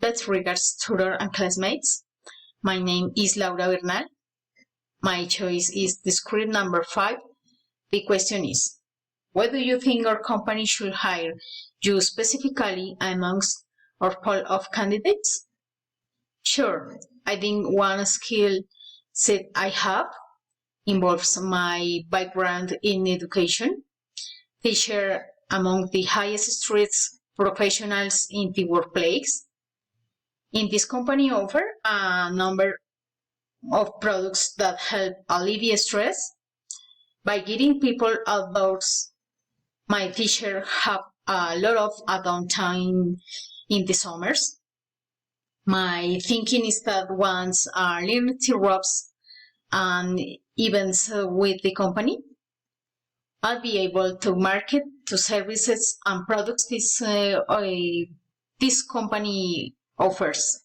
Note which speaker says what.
Speaker 1: Best regards, tutor and classmates. My name is Laura Bernal. My choice is the script number 5. The question is, why do you think our company should hire you specifically amongst our pool of candidates? Sure, I think one skill set I have involves my background in education. Teacher among the highest streets professionals in the workplace. In this company offer a number of products that help alleviate stress. By getting people outdoors, my teacher have a lot of downtime in the summers. My thinking is that once learning ropes and events with the company, I'll be able to market to services and products this company offers.